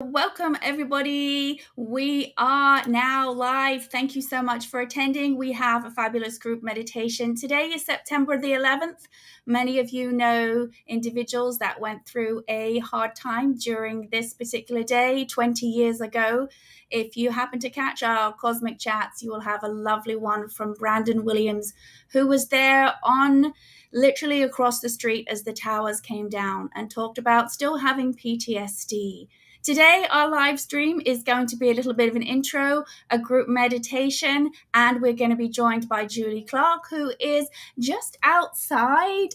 Welcome, everybody. We are now live. Thank you so much for attending. We have a fabulous group meditation. Today is September the 11th. Many of you know individuals that went through a hard time during this particular day 20 years ago. If you happen to catch our cosmic chats, you will have a lovely one from Brandon Williams, who was there on literally across the street as the towers came down and talked about still having PTSD. Today, our live stream is going to be a little bit of an intro, a group meditation, and we're going to be joined by Julie Clark, who is just outside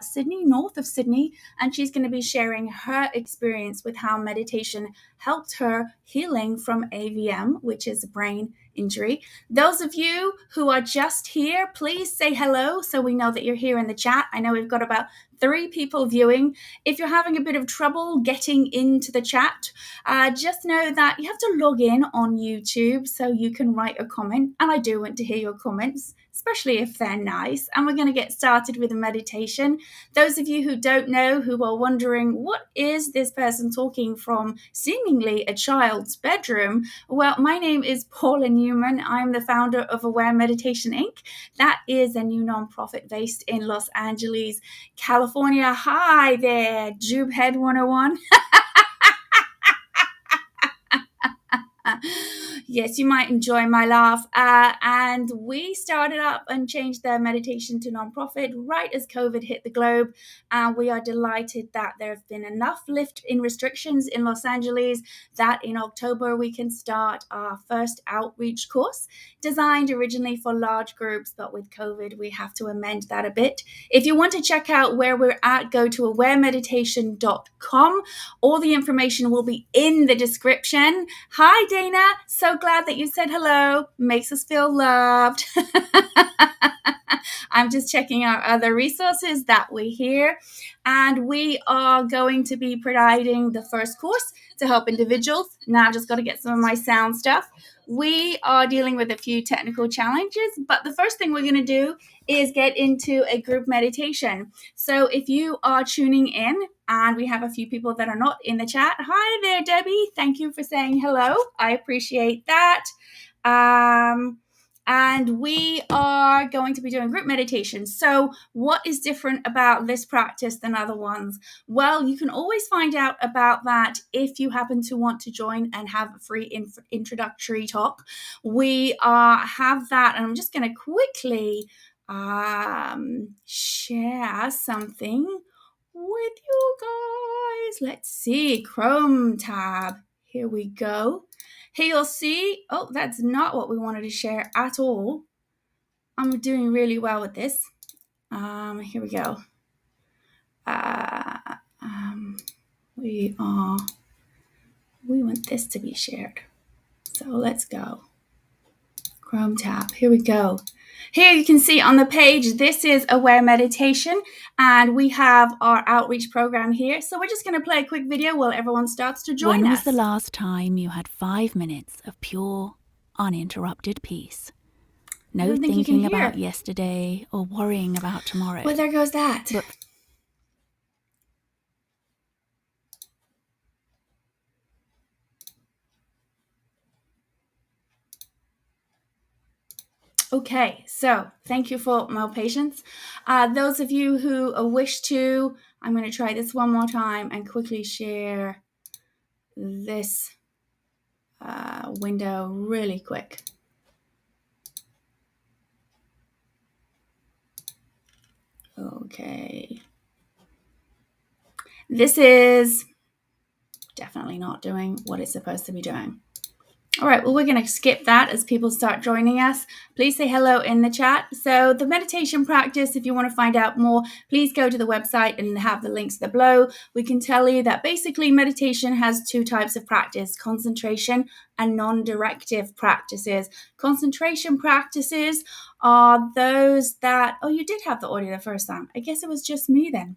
Sydney, north of Sydney, and she's going to be sharing her experience with how meditation helped her healing from AVM, which is a brain injury. Those of you who are just here, please say hello so we know that you're here in the chat. I know we've got about 3 people viewing. If you're having a bit of trouble getting into the chat, just know that you have to log in on YouTube so you can write a comment. And I do want to hear your comments, especially if they're nice. And we're going to get started with a meditation. Those of you who don't know, who are wondering, what is this person talking from seemingly a child's bedroom? Well, my name is Paula Newman. I'm the founder of Aware Meditation Inc. That is a new nonprofit based in Los Angeles, California. Hi there, Jubehead 101. Yes, you might enjoy my laugh. And we started up and changed the meditation to nonprofit right as COVID hit the globe. And we are delighted that there have been enough lift in restrictions in Los Angeles that in October we can start our first outreach course, designed originally for large groups, but with COVID we have to amend that a bit. If you want to check out where we're at, go to awaremeditation.com. All the information will be in the description. Hi, Dana. So glad that you said hello. Makes us feel loved. I'm just checking our other resources that we hear. And we are going to be providing the first course to help individuals. Now I've just got to get some of my sound stuff. We are dealing with a few technical challenges, but the first thing we're going to do is get into a group meditation. So if you are tuning in, and we have a few people that are not in the chat. Hi there, Debbie. Thank you for saying hello. I appreciate that. And we are going to be doing group meditation. So what is different about this practice than other ones? Well, you can always find out about that if you happen to want to join and have a free introductory talk. We have that, and I'm just going to quickly share something with you guys. Let's see, Chrome tab. Here we go. Here you'll see, oh, that's not what we wanted to share at all. I'm doing really well with this. Here we go. We want this to be shared. So let's go. Chrome tab, here we go. Here you can see on the page, this is Aware Meditation, and we have our outreach program here. So we're just going to play a quick video while everyone starts to join us. When was the last time you had 5 minutes of pure, uninterrupted peace? No thinking about yesterday or worrying about tomorrow. Well, there goes that. Okay, so thank you for my patience. Those of you who wish to, I'm going to try this one more time and quickly share this window really quick. Okay. This is definitely not doing what it's supposed to be doing. All right, well, we're going to skip that as people start joining us. Please say hello in the chat. So the meditation practice, if you want to find out more, please go to the website and have the links below. We can tell you that basically meditation has 2 types of practice, concentration and non-directive practices. Concentration practices are those that, oh, you did have the audio the first time. I guess it was just me then.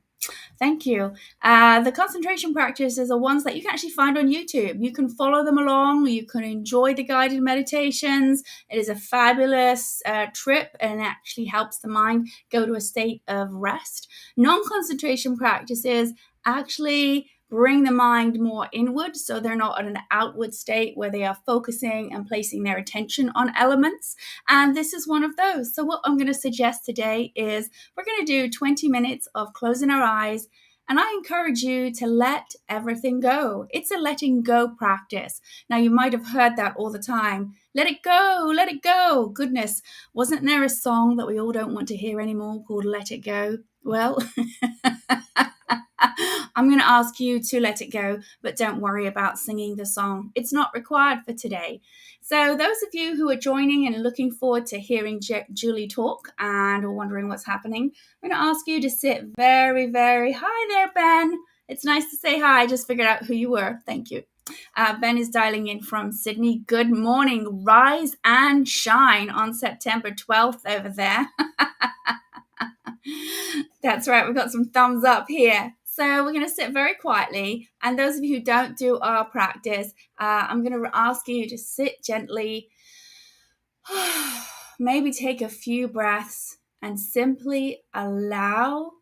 Thank you. The concentration practices are ones that you can actually find on YouTube. You can follow them along. You can enjoy the guided meditations. It is a fabulous trip and actually helps the mind go to a state of rest. Non-concentration practices actually bring the mind more inward so they're not in an outward state where they are focusing and placing their attention on elements. And this is one of those. So what I'm going to suggest today is we're going to do 20 minutes of closing our eyes. And I encourage you to let everything go. It's a letting go practice. Now, you might have heard that all the time. Let it go, let it go. Goodness, wasn't there a song that we all don't want to hear anymore called Let It Go? Well, I'm going to ask you to let it go, but don't worry about singing the song. It's not required for today. So those of you who are joining and looking forward to hearing Julie talk and are wondering what's happening, I'm going to ask you to sit very, very hi there, Ben. It's nice to say hi. I just figured out who you were. Thank you. Ben is dialing in from Sydney. Good morning. Rise and shine on September 12th over there. That's right. We've got some thumbs up here. So we're going to sit very quietly. And those of you who don't do our practice, I'm going to ask you to sit gently. Maybe take a few breaths and simply allow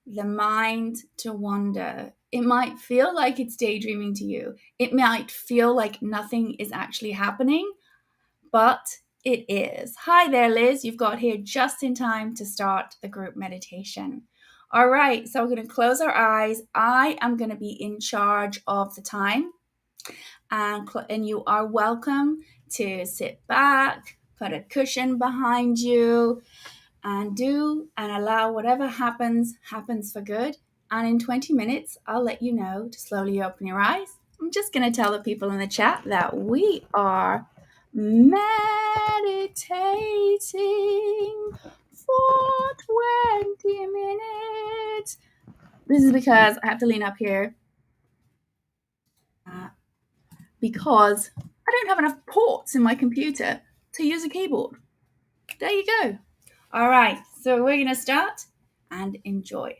the mind to wander. It might feel like it's daydreaming to you. It might feel like nothing is actually happening, but it is. Hi there, Liz. You've got here just in time to start the group meditation. All right, so we're going to close our eyes. I am going to be in charge of the time, and you are welcome to sit back, put a cushion behind you, and allow whatever happens for good. And in 20 minutes, I'll let you know to slowly open your eyes. I'm just going to tell the people in the chat that we are meditating for 20 minutes. This is because I have to lean up here because I don't have enough ports in my computer to use a keyboard. There you go. All right, so we're going to start and enjoy.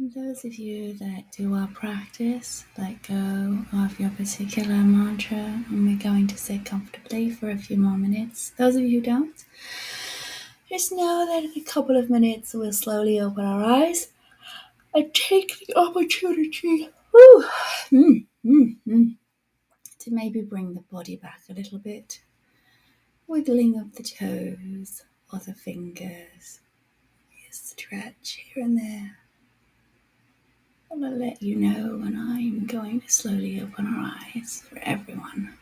Those of you that do our practice, let go of your particular mantra, and we're going to sit comfortably for a few more minutes. Those of you who don't, just know that in a couple of minutes we'll slowly open our eyes and take the opportunity to maybe bring the body back a little bit. Wiggling of the toes or the fingers. Stretch here and there. I'm going to let you know when I'm going to slowly open our eyes for everyone.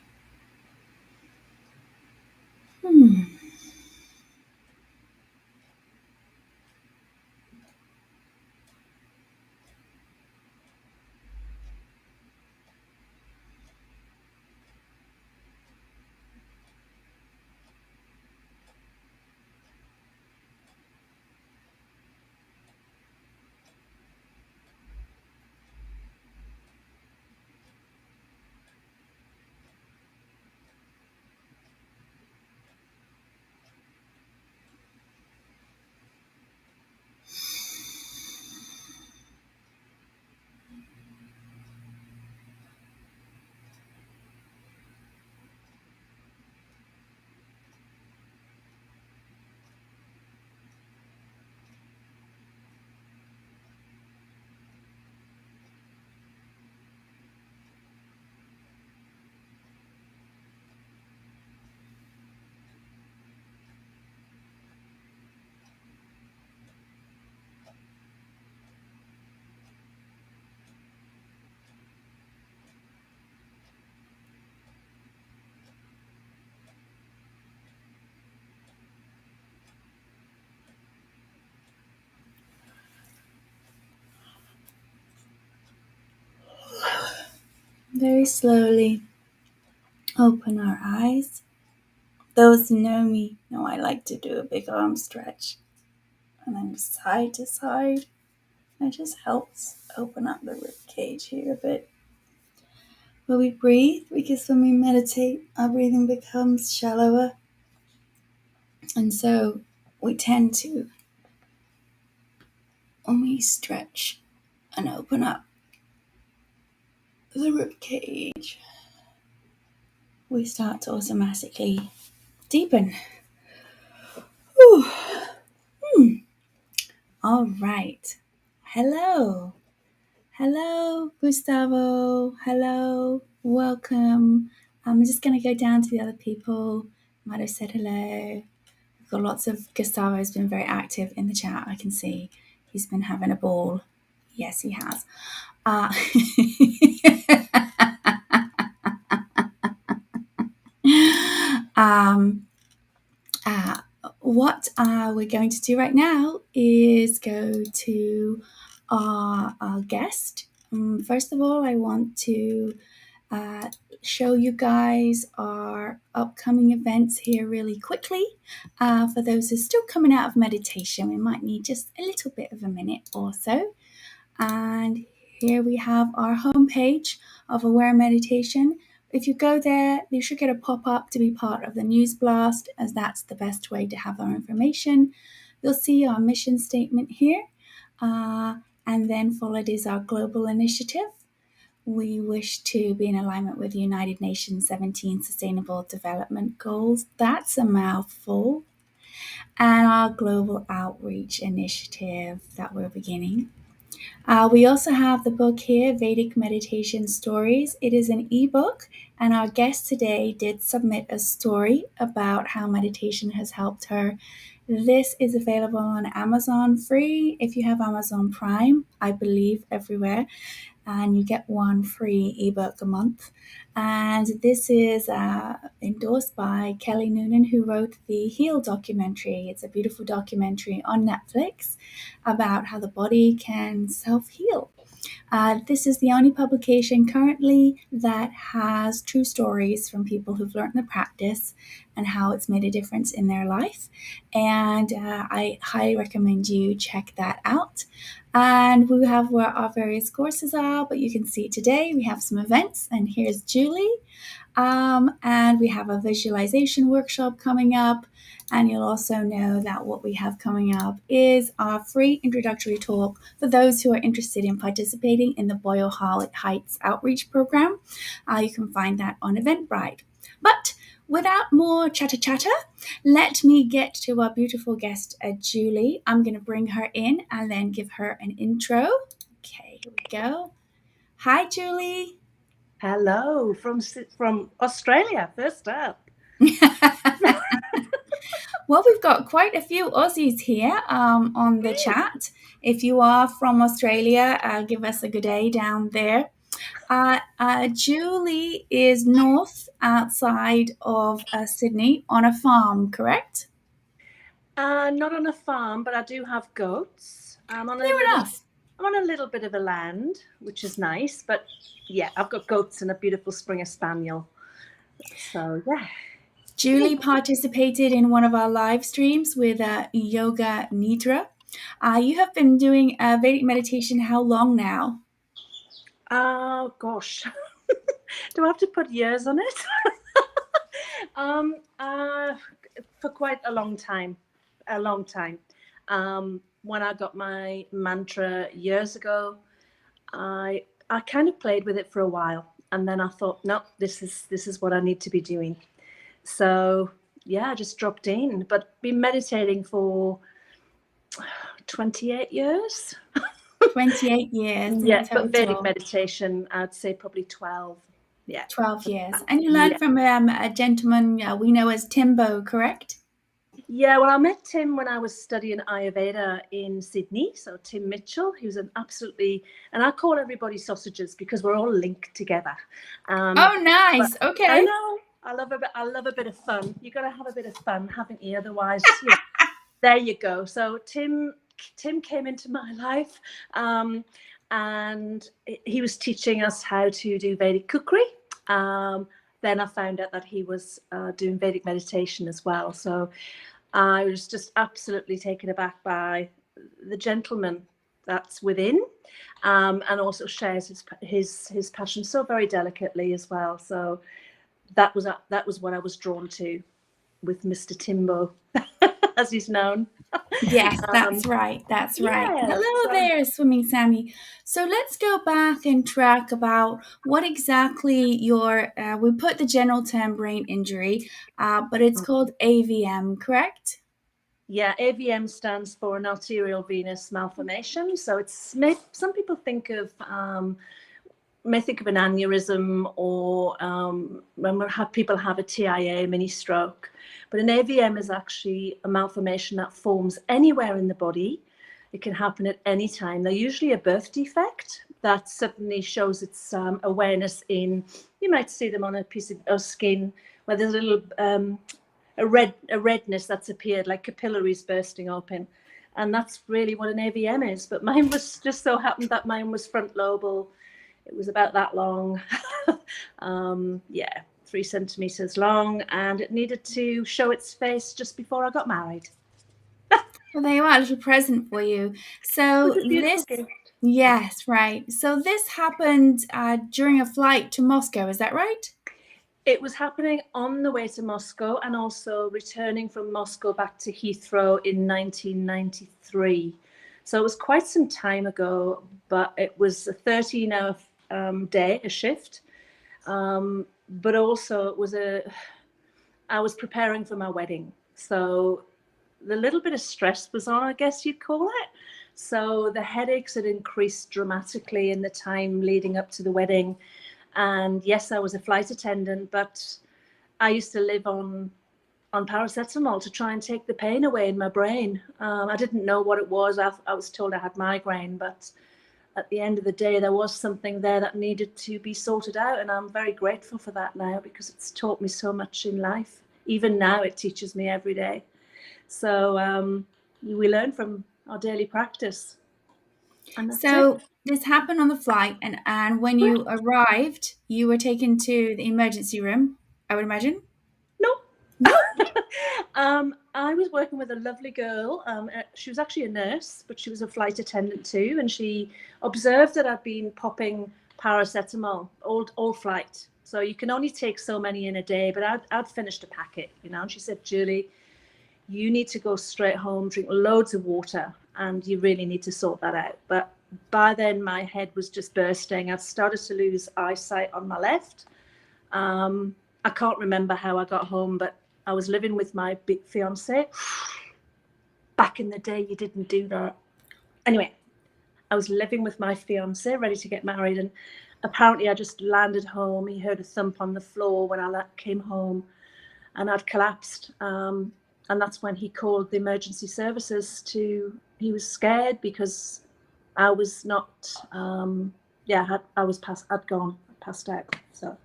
Very slowly open our eyes. Those who know me know I like to do a big arm stretch. And then side to side. It just helps open up the rib cage here a bit. When we breathe, because when we meditate, our breathing becomes shallower. And so we tend to, when we stretch and open up the rib cage, we start to automatically deepen. All right. Hello. Hello, Gustavo. Hello. Welcome. I'm just going to go down to the other people. Might have said hello. We've got lots of Gustavo has been very active in the chat. I can see he's been having a ball. Yes, he has. What we're going to do right now is go to our guest. First of all, I want to show you guys our upcoming events here really quickly. For those who are still coming out of meditation, we might need just a little bit of a minute or so. And here we have our homepage of Aware Meditation. If you go there, you should get a pop-up to be part of the news blast, as that's the best way to have our information. You'll see our mission statement here, and then followed is our global initiative. We wish to be in alignment with the United Nations 17 Sustainable Development Goals. That's a mouthful. And our global outreach initiative that we're beginning. We also have the book here, Vedic Meditation Stories. It is an ebook, and our guest today did submit a story about how meditation has helped her. This is available on Amazon free if you have Amazon Prime, I believe everywhere, and you get one free ebook a month. And this is endorsed by Kelly Noonan, who wrote the Heal documentary. It's a beautiful documentary on Netflix about how the body can self-heal. This is the only publication currently that has true stories from people who've learned the practice and how it's made a difference in their life. And I highly recommend you check that out. And we have where our various courses are, but you can see today we have some events. And here's Julie. And we have a visualization workshop coming up. And you'll also know that what we have coming up is our free introductory talk for those who are interested in participating in the Boyle Heights Outreach Program. You can find that on Eventbrite. But without more chatter, let me get to our beautiful guest, Julie. I'm going to bring her in and then give her an intro. Okay, here we go. Hi, Julie. Hello from Australia, first up. Well, we've got quite a few Aussies here on the chat. If you are from Australia, give us a good day down there. Julie is north outside of Sydney on a farm, correct? Not on a farm, but I do have goats. I'm on a little bit of a land, which is nice. But yeah, I've got goats and a beautiful Springer Spaniel. So yeah. Julie participated in one of our live streams with Yoga Nidra. You have been doing Vedic meditation how long now? Oh gosh, do I have to put years on it? For quite a long time. When I got my mantra years ago, I kind of played with it for a while, and then I thought, no, this is what I need to be doing. So yeah, I just dropped in, but been meditating for 28 years. 28 years Yeah, in total. but Vedic meditation, I'd say probably 12. Yeah, 12 years. And you learned from a gentleman we know as Timbo, correct? Yeah, well, I met Tim when I was studying Ayurveda in Sydney. So Tim Mitchell, he was an absolutely, and I call everybody sausages because we're all linked together. Oh, nice. Okay. I know. I love a bit of fun. You got to have a bit of fun, haven't you? Otherwise, there you go. So Tim came into my life, and he was teaching us how to do Vedic cookery. Then I found out that he was doing Vedic meditation as well. So I was just absolutely taken aback by the gentleman that's within, and also shares his passion so very delicately as well. So that was what I was drawn to with Mr. Timbo, as he's known. Yes, that's right. That's right. Hello there, Swimming Sammy. So let's go back and track about what exactly we put the general term brain injury, but it's called AVM, correct? Yeah, AVM stands for an arterial venous malformation. So it's some people may think of an aneurysm, or when people have a TIA, mini stroke. But an AVM is actually a malformation that forms anywhere in the body. It can happen at any time. They're usually a birth defect that suddenly shows its awareness in, you might see them on a piece of skin where there's a little a redness that's appeared, like capillaries bursting open. And that's really what an AVM is. But mine was just so happened that mine was front lobal. It was about that long. 3 centimeters long, and it needed to show its face just before I got married. Well, there you are, a little present for you. So this, yes, right. So this happened during a flight to Moscow. Is that right? It was happening on the way to Moscow, and also returning from Moscow back to Heathrow in 1993. So it was quite some time ago, but it was a 13-hour day, a shift. But also I was preparing for my wedding. So the little bit of stress was on, I guess you'd call it. So the headaches had increased dramatically in the time leading up to the wedding. And yes, I was a flight attendant, but I used to live on paracetamol to try and take the pain away in my brain. I didn't know what it was. I was told I had migraine, but at the end of the day, there was something there that needed to be sorted out. And I'm very grateful for that now, because it's taught me so much in life. Even now, it teaches me every day. So we learn from our daily practice. So this happened on the flight, and when you arrived, you were taken to the emergency room, I would imagine? No. I was working with a lovely girl. She was actually a nurse, but she was a flight attendant too, and she observed that I'd been popping paracetamol all flight. So you can only take so many in a day, but I'd finished a packet, you know. And she said, Julie, you need to go straight home, drink loads of water, and you really need to sort that out. But by then, my head was just bursting. I'd started to lose eyesight on my left. I can't remember how I got home, but I was living with my big fiance. Back in the day, you didn't do that. Anyway, I was living with my fiance, ready to get married, and apparently I just landed home. He heard a thump on the floor when I came home, and I'd collapsed. And that's when he called the emergency services he was scared because I was not, I'd passed out. So,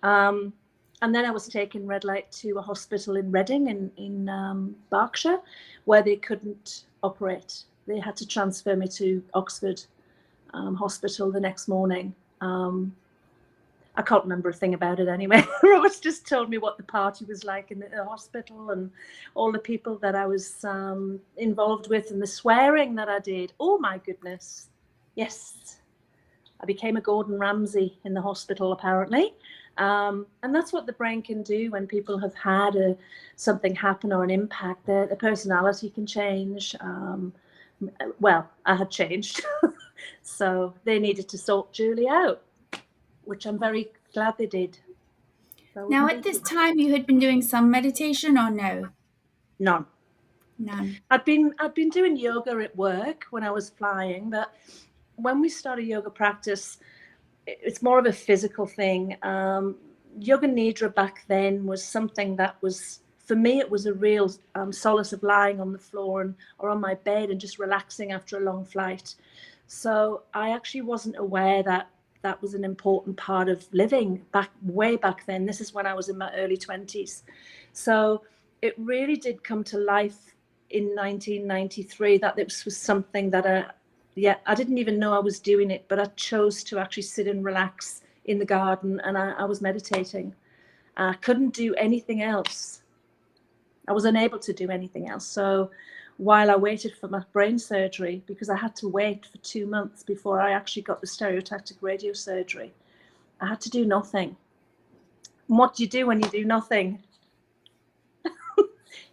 and then I was taken red light to a hospital in Reading in Berkshire, where they couldn't operate. They had to transfer me to Oxford Hospital the next morning. I can't remember a thing about it anyway. Robert's just told me what the party was like in the hospital and all the people that I was involved with and the swearing that I did. Oh, my goodness. Yes. I became a Gordon Ramsay in the hospital, apparently. And that's what the brain can do when people have had something happen or an impact. Their personality can change. Well, I had changed. So they needed to sort Julie out, which I'm very glad they did. So now, at this time, you had been doing some meditation or no? None. None. I'd been doing yoga at work when I was flying, but when we started yoga practice, it's more of a physical thing. Yoga nidra back then was something that was, for me, it was a real solace of lying on the floor or on my bed and just relaxing after a long flight. So I actually wasn't aware that was an important part of living way back then. This is when I was in my early 20s. So it really did come to life in 1993 that this was something that I didn't even know I was doing it, but I chose to actually sit and relax in the garden, and I was meditating. I couldn't do anything else. I was unable to do anything else. So while I waited for my brain surgery, because I had to wait for 2 months before I actually got the stereotactic radiosurgery, I had to do nothing. And what do you do when you do nothing?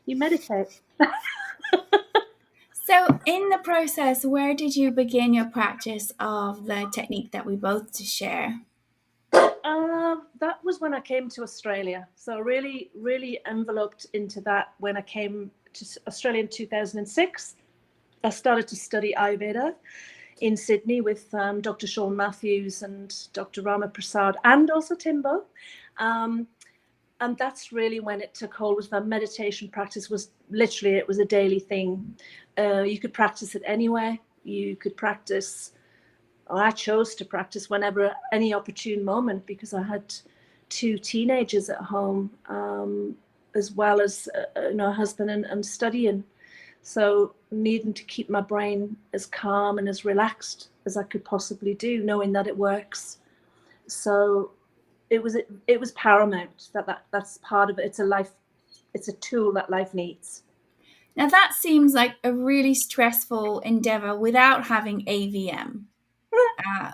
You meditate. So, in the process, where did you begin your practice of the technique that we both share? That was when I came to Australia. So really, really enveloped into that when I came to Australia in 2006. I started to study Ayurveda in Sydney with Dr. Sean Matthews and Dr. Rama Prasad and also Timbo. And that's really when it took hold. Was that meditation practice was literally, it was a daily thing. You could practice it anywhere. You could practice, or I chose to practice whenever, any opportune moment, because I had 2 teenagers at home, as well as a husband and studying. So needing to keep my brain as calm and as relaxed as I could possibly do, knowing that it works. So it was paramount that's part of it. It's a tool that life needs. Now, that seems like a really stressful endeavor without having AVM.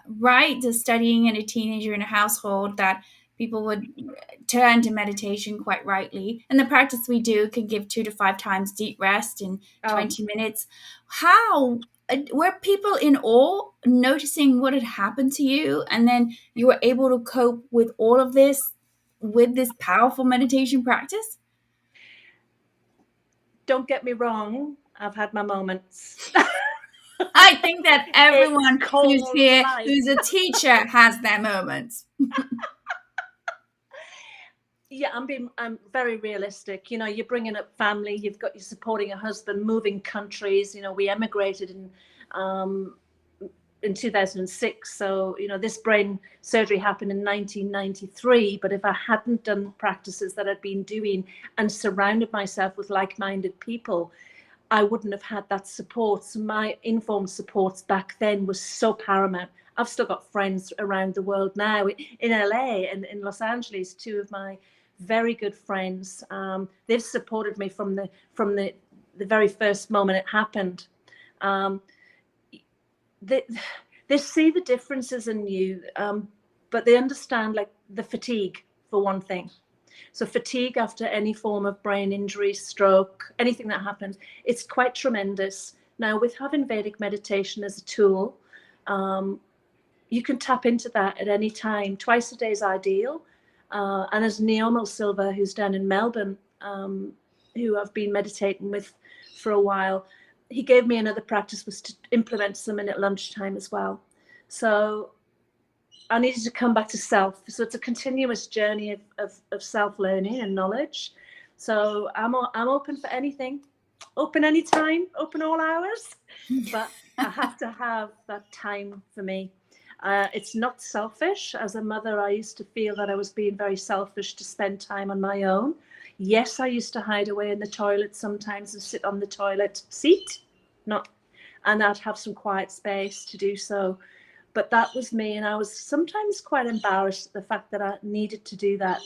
Right? Just studying in a teenager in a household that people would turn to meditation quite rightly. And the practice we do can give 2 to 5 times deep rest in 20 minutes. How were people in awe, noticing what had happened to you, and then you were able to cope with all of this with this powerful meditation practice? Don't get me wrong, I've had my moments. I think that everyone who's here, life. who's a teacher, has their moments. Yeah, I'm very realistic. You know, you're bringing up family, you're supporting a husband, moving countries. You know, we emigrated in 2006. So, you know, this brain surgery happened in 1993. But if I hadn't done practices that I'd been doing and surrounded myself with like-minded people, I wouldn't have had that support. So my informed supports back then was so paramount. I've still got friends around the world now in LA and in Los Angeles, 2 of my very good friends. They've supported me from the very first moment it happened. They see the differences in you, but they understand like the fatigue for one thing. So fatigue after any form of brain injury, stroke, anything that happens, it's quite tremendous. Now, with having Vedic meditation as a tool, you can tap into that at any time. Twice a day is ideal. And as Neomal Silva, who's down in Melbourne, who I've been meditating with for a while, he gave me another practice, was to implement something at lunchtime as well. So I needed to come back to self. So it's a continuous journey of self-learning and knowledge. So I'm open for anything, open anytime, open all hours, but I have to have that time for me. It's not selfish. As a mother, I used to feel that I was being very selfish to spend time on my own. Yes, I used to hide away in the toilet sometimes and sit on the toilet seat, and I'd have some quiet space to do so. But that was me, and I was sometimes quite embarrassed at the fact that I needed to do that.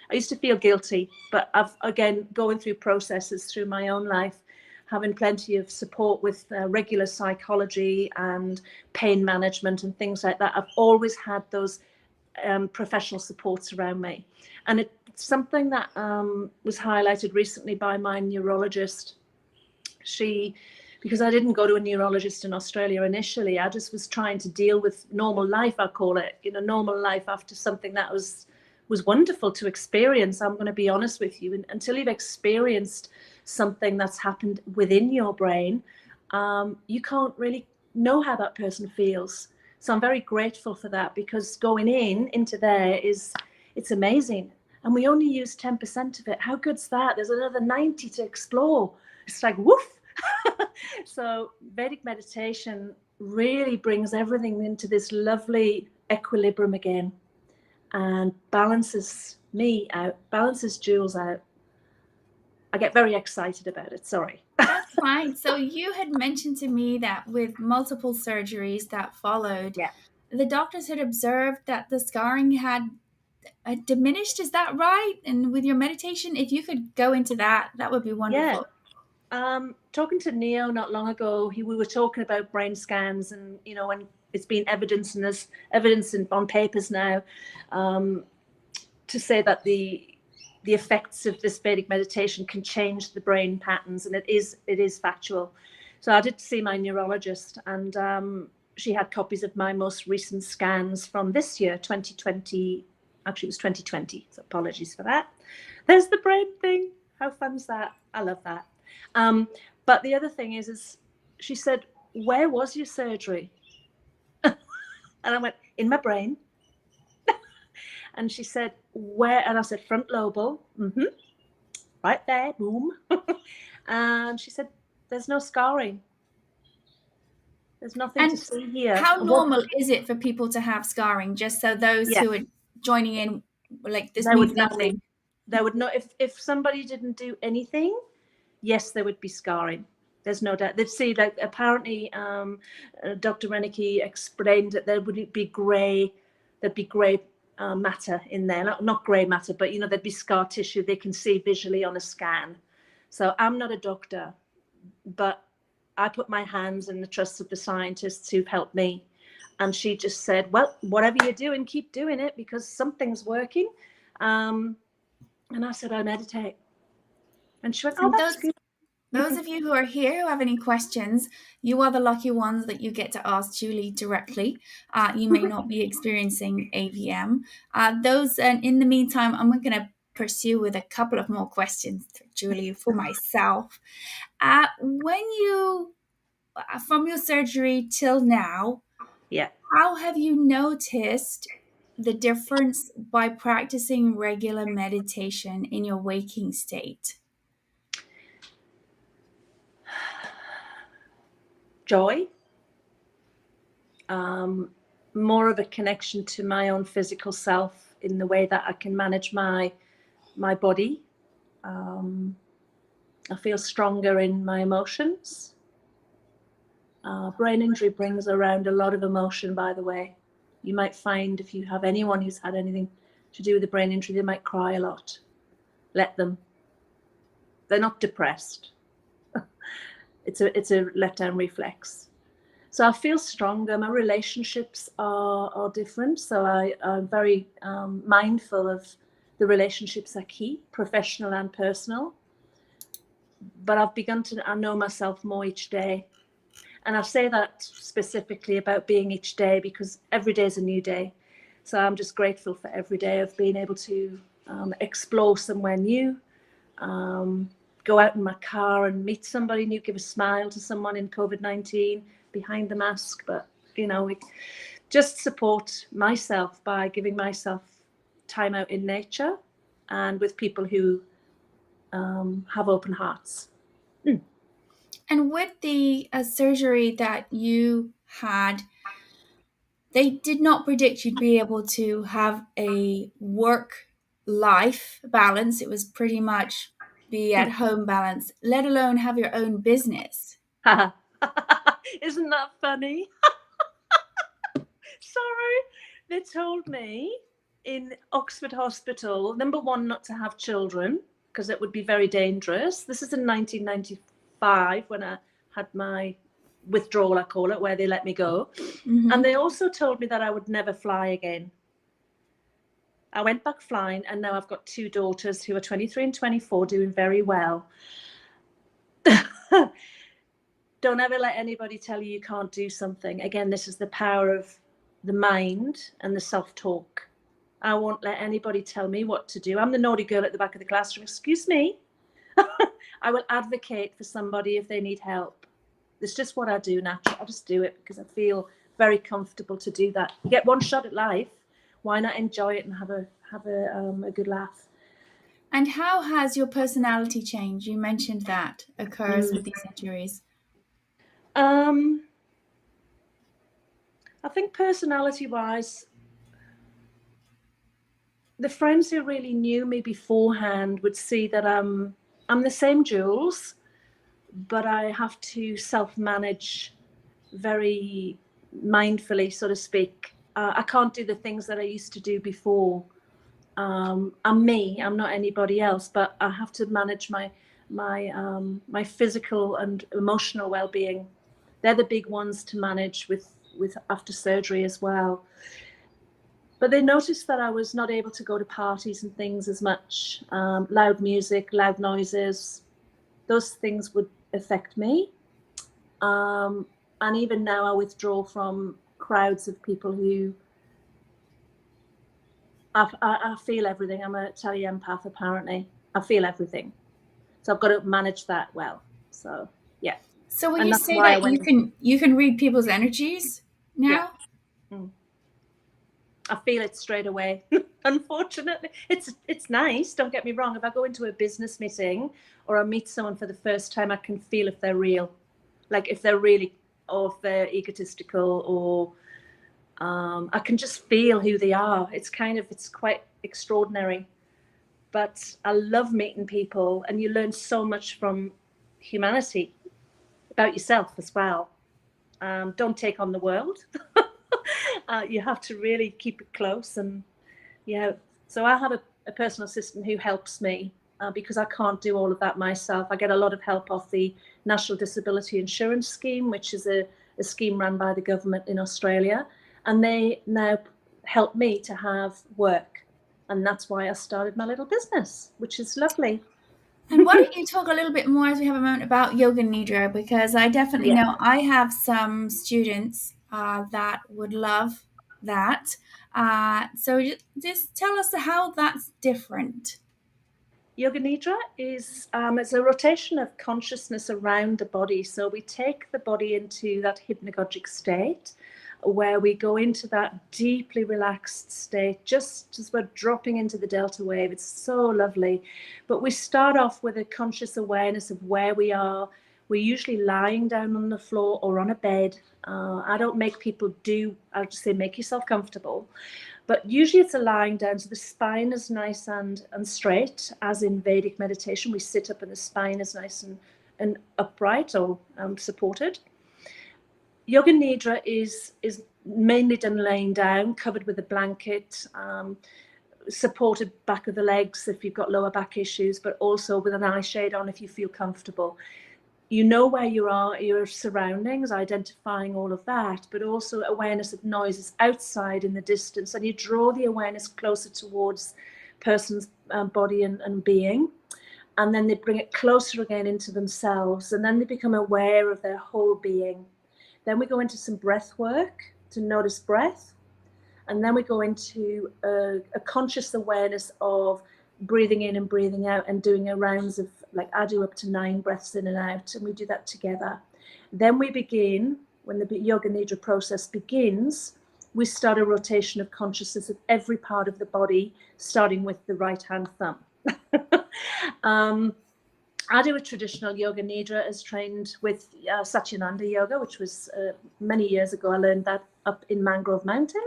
I used to feel guilty, but I've, again, going through processes through my own life, having plenty of support with regular psychology and pain management and things like that, I've always had those professional supports around me. And it's something that was highlighted recently by my neurologist. Because I didn't go to a neurologist in Australia initially, I just was trying to deal with normal life, I call it, normal life after something that was wonderful to experience. I'm going to be honest with you, until you've experienced something that's happened within your brain, you can't really know how that person feels. So I'm very grateful for that, because going into there it's amazing. And we only use 10% of it. How good's that? There's another 90 to explore. It's like, woof. So Vedic meditation really brings everything into this lovely equilibrium again, and balances me out, balances Jules out. I get very excited about it. Sorry. That's fine. So you had mentioned to me that with multiple surgeries that followed, the doctors had observed that the scarring had diminished. Is that right? And with your meditation, if you could go into that, that would be wonderful. Talking to Neo not long ago, we were talking about brain scans, and and it's been evidence, and there's evidence on papers now to say that the effects of this Vedic meditation can change the brain patterns, and it is factual. So I did see my neurologist, and she had copies of my most recent scans from this year, 2020. Actually, it was 2020. So apologies for that. There's the brain thing. How fun's that? I love that. But the other thing is she said, "Where was your surgery?" And I went, "In my brain." And she said, "Where?" And I said, "Front lobal." Right there, boom. And she said, "There's no scarring. There's nothing to see here." How normal is it for people to have scarring? Just so those who are joining in, like, this means nothing. They would know if somebody didn't do anything. Yes, there would be scarring. There's no doubt. They'd see that apparently Dr. Renicky explained that there would be grey. There'd be grey matter in there, not grey matter, but there'd be scar tissue they can see visually on a scan. So I'm not a doctor, but I put my hands in the trust of the scientists who've helped me. And she just said, "Well, whatever you're doing, keep doing it, because something's working." And I said, "I meditate." And she went, "Oh, that's good." Those of you who are here who have any questions, you are the lucky ones that you get to ask Julie directly. You may not be experiencing AVM. In the meantime, I'm going to pursue with a couple of more questions, Julie, for myself. When you, from your surgery till now, how have you noticed the difference by practicing regular meditation in your waking state? Joy, more of a connection to my own physical self in the way that I can manage my body. I feel stronger in my emotions. Brain injury brings around a lot of emotion, by the way. You might find if you have anyone who's had anything to do with a brain injury, they might cry a lot. Let them. They're not depressed. It's a letdown reflex. So I feel stronger. My relationships are different. So I'm very mindful of the relationships I keep, professional and personal. But I've begun to know myself more each day. And I say that specifically about being each day because every day is a new day. So I'm just grateful for every day of being able to explore somewhere new, go out in my car and meet somebody new, give a smile to someone in COVID-19 behind the mask. But, just support myself by giving myself time out in nature and with people who have open hearts. And with the surgery that you had, they did not predict you'd be able to have a work-life balance. It was pretty much be at home balance, let alone have your own business. Isn't that funny? Sorry. They told me in Oxford Hospital, number one, not to have children because it would be very dangerous. This is in 1995 when I had my withdrawal, I call it, where they let me go. Mm-hmm. And they also told me that I would never fly again. I went back flying, and now I've got two daughters who are 23 and 24, doing very well. Don't ever let anybody tell you can't do something. Again, this is the power of the mind and the self-talk. I won't let anybody tell me what to do. I'm the naughty girl at the back of the classroom. Excuse me. I will advocate for somebody if they need help. It's just what I do naturally. I just do it because I feel very comfortable to do that. You get one shot at life. Why not enjoy it and have a good laugh? And how has your personality changed? You mentioned that occurs with these injuries. I think personality-wise, the friends who really knew me beforehand would see that I'm the same Jules, but I have to self-manage very mindfully, so to speak. I can't do the things that I used to do before. I'm me. I'm not anybody else, but I have to manage my physical and emotional well-being. They're the big ones to manage with after surgery as well. But they noticed that I was not able to go to parties and things as much. Loud music, loud noises, those things would affect me. And even now I withdraw from crowds of people who I feel everything. I'm a tele-empath, apparently. I feel everything. So I've got to manage that well. So, yeah. So when And you that's say why I that went. you can read people's energies now? Yeah. I feel it straight away. Unfortunately, it's nice. Don't get me wrong. If I go into a business meeting or I meet someone for the first time, I can feel if they're real, like if they're really, or if they're egotistical, or I can just feel who they are. It's quite extraordinary. But I love meeting people, and you learn so much from humanity about yourself as well. Don't take on the world. You have to really keep it close. And yeah, so I have a personal assistant who helps me because I can't do all of that myself. I get a lot of help off the National Disability Insurance Scheme, which is a scheme run by the government in Australia. And they now help me to have work. And that's why I started my little business, which is lovely. And why don't you talk a little bit more as we have a moment about yoga nidra? Because I definitely Yeah. know I have some students that would love that. So just tell us how that's different. Yoga Nidra is it's a rotation of consciousness around the body. So we take the body into that hypnagogic state where we go into that deeply relaxed state, just as we're dropping into the delta wave. It's so lovely. But we start off with a conscious awareness of where we are. We're usually lying down on the floor or on a bed. I don't make people I'll just say make yourself comfortable. But usually it's a lying down, so the spine is nice and straight, as in Vedic meditation. We sit up and the spine is nice and upright or supported. Yoga Nidra is mainly done laying down, covered with a blanket, supported back of the legs if you've got lower back issues, but also with an eye shade on if you feel comfortable. you know where you are, your surroundings, identifying all of that, but also awareness of noises outside in the distance, and you draw the awareness closer towards person's body and being, and then they bring it closer again into themselves, and then they become aware of their whole being. Then we go into some breath work to notice breath, and then we go into a conscious awareness of breathing in and breathing out, and doing a rounds of, like, I do up to 9 breaths in and out, and we do that together. Then we begin, when the yoga nidra process begins, we start a rotation of consciousness of every part of the body, starting with the right hand thumb. I do a traditional yoga nidra as trained with Satyananda yoga, which was many years ago. I learned that up in Mangrove Mountain.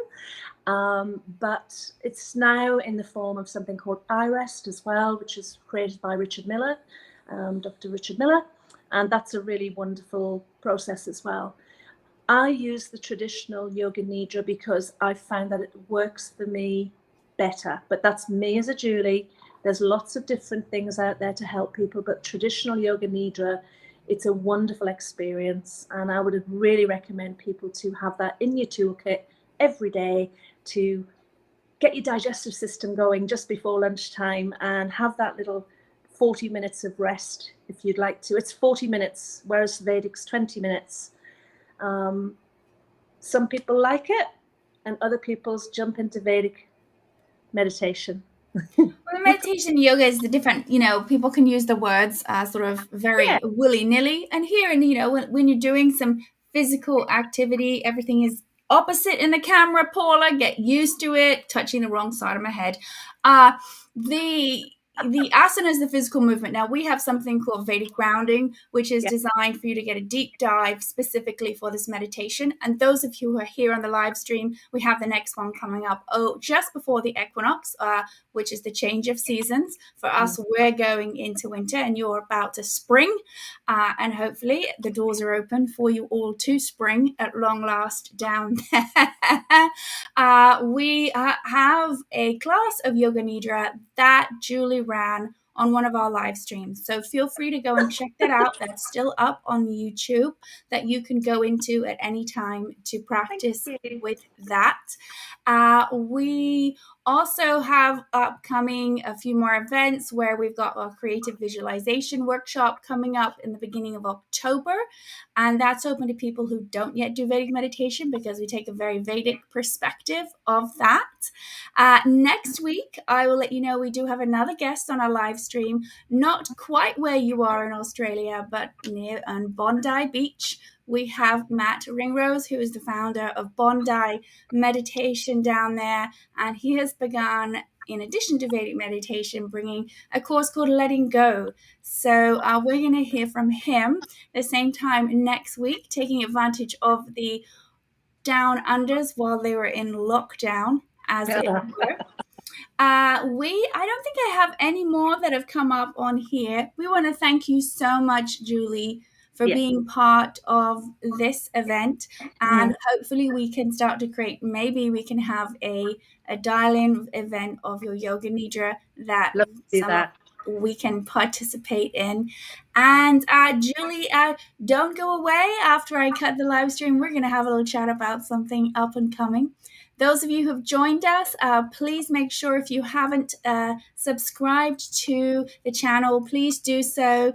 But it's now in the form of something called iRest as well, which is created by Richard Miller, Dr. Richard Miller. And that's a really wonderful process as well. I use the traditional yoga nidra because I found that it works for me better. But that's me as a Julie. There's lots of different things out there to help people, but traditional yoga nidra, it's a wonderful experience. And I would really recommend people to have that in your toolkit every day to get your digestive system going just before lunchtime, and have that little 40 minutes of rest if you'd like to. It's 40 minutes, whereas Vedic's 20 minutes. Some people like it, and other people's jump into Vedic meditation. Well, meditation yoga is the different, people can use the words sort of very willy-nilly. And here, and when you're doing some physical activity, everything is opposite in the camera, Paula. Get used to it. Touching the wrong side of my head. The asana is the physical movement. Now we have something called Vedic grounding, which is designed for you to get a deep dive specifically for this meditation. And those of you who are here on the live stream, we have the next one coming up just before the equinox, which is the change of seasons. For us, we're going into winter, and you're about to spring. And hopefully the doors are open for you all to spring at long last down there. We have a class of Yoga Nidra that Julie ran on one of our live streams. So feel free to go and check that out. That's still up on YouTube that you can go into at any time to practice with that. We also have upcoming a few more events where we've got our creative visualization workshop coming up in the beginning of October. And that's open to people who don't yet do Vedic meditation, because we take a very Vedic perspective of that. Next week, I will let you know we do have another guest on our live stream, not quite where you are in Australia, but near on Bondi Beach. We have Matt Ringrose, who is the founder of Bondi Meditation down there, and he has begun, in addition to Vedic meditation, bringing a course called Letting Go. So we're going to hear from him the same time next week, taking advantage of the down unders while they were in lockdown, as it were. I don't think I have any more that have come up on here. We want to thank you so much, Julie, for being part of this event, and hopefully we can start to create, maybe we can have a dial-in event of your Yoga Nidra that we can participate in. And Julie, don't go away. After I cut the live stream, we're going to have a little chat about something up and coming. Those of you who have joined us, please make sure, if you haven't subscribed to the channel, please do so.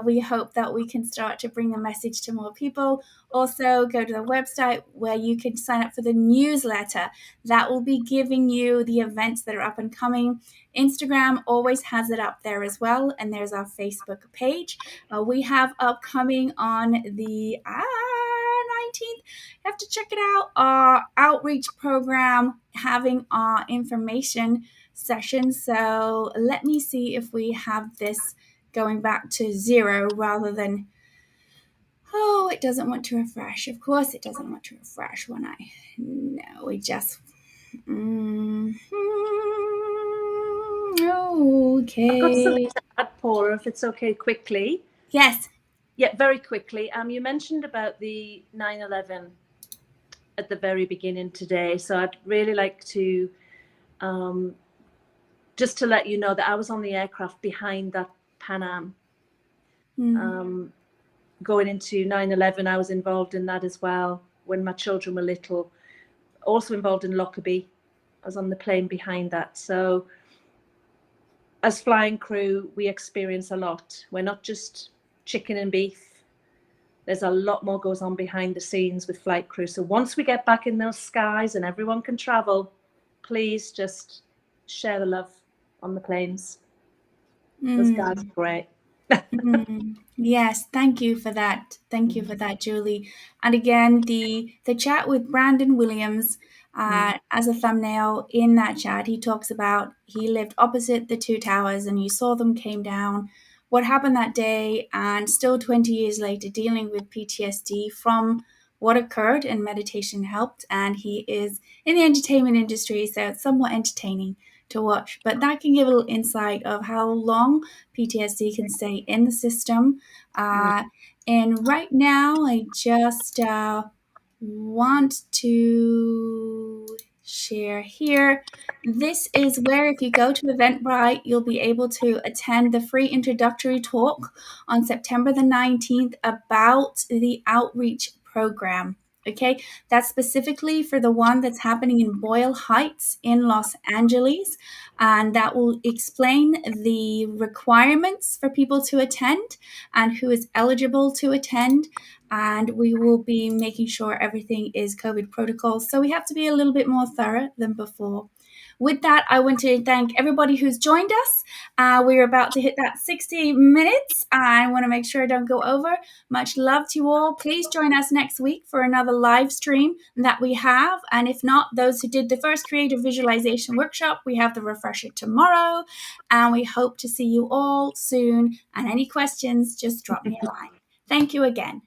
We hope that we can start to bring the message to more people. Also, go to the website where you can sign up for the newsletter. That will be giving you the events that are up and coming. Instagram always has it up there as well, and there's our Facebook page. We have upcoming on the 19th, you have to check it out, our outreach program having our information session. So let me see if we have this going back to 0 rather than, it doesn't want to refresh. Of course it doesn't want to refresh when we just, okay. I've got something to add, Paula, if it's okay, quickly. Yes. Yeah, very quickly. You mentioned about the 9/11 at the very beginning today. So I'd really like to just to let you know that I was on the aircraft behind that Pan Am. going into 9/11, I was involved in that as well when my children were little. Also involved in Lockerbie. I was on the plane behind that. So as flying crew, we experience a lot. We're not just chicken and beef. There's a lot more goes on behind the scenes with flight crew. So once we get back in those skies and everyone can travel, please just share the love on the planes. Those guys are great. Yes, thank you for that. Thank you for that, Julie. And again, the chat with Brandon Williams, as a thumbnail in that chat, he talks about he lived opposite the two towers and you saw them came down. What happened that day, and still 20 years later, dealing with PTSD from what occurred, and meditation helped. And he is in the entertainment industry, so it's somewhat entertaining to watch. But that can give a little insight of how long PTSD can stay in the system. And right now, I just want to share here. This is where, if you go to Eventbrite, you'll be able to attend the free introductory talk on September the 19th about the outreach program. Okay, that's specifically for the one that's happening in Boyle Heights in Los Angeles. And that will explain the requirements for people to attend and who is eligible to attend. And we will be making sure everything is COVID protocol. So we have to be a little bit more thorough than before. With that, I want to thank everybody who's joined us. We're about to hit that 60 minutes. I want to make sure I don't go over. Much love to you all. Please join us next week for another live stream that we have. And if not, those who did the first creative visualization workshop, we have the refresher tomorrow. And we hope to see you all soon. And any questions, just drop me a line. Thank you again.